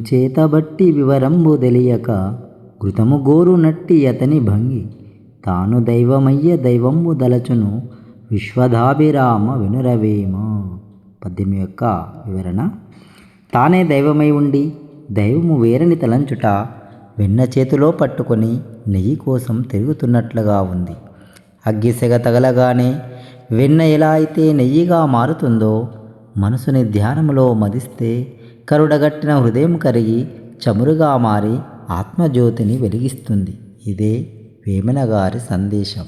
చేతబట్టి వివరంబు తెలియక ఘృతము గోరు నట్టి అతని భంగి తాను దైవమయ్య దైవంబు దలచును విశ్వదాభిరామ వినురవేమ. పద్యం యొక్క వివరణ. తానే దైవమై ఉండి దైవము వేరని తలంచుట వెన్న చేతిలో పట్టుకొని నెయ్యి కోసం తిరుగుతున్నట్లుగా ఉంది. అగ్గిసెగ తగలగానే వెన్న ఎలా అయితే నెయ్యిగా మారుతుందో మనసుని ధ్యానములో మదిస్తే కరుడగట్టిన హృదయం కరిగి చమురుగా మారి ఆత్మజ్యోతిని వెలిగిస్తుంది. ఇదే వేమన గారి సందేశం.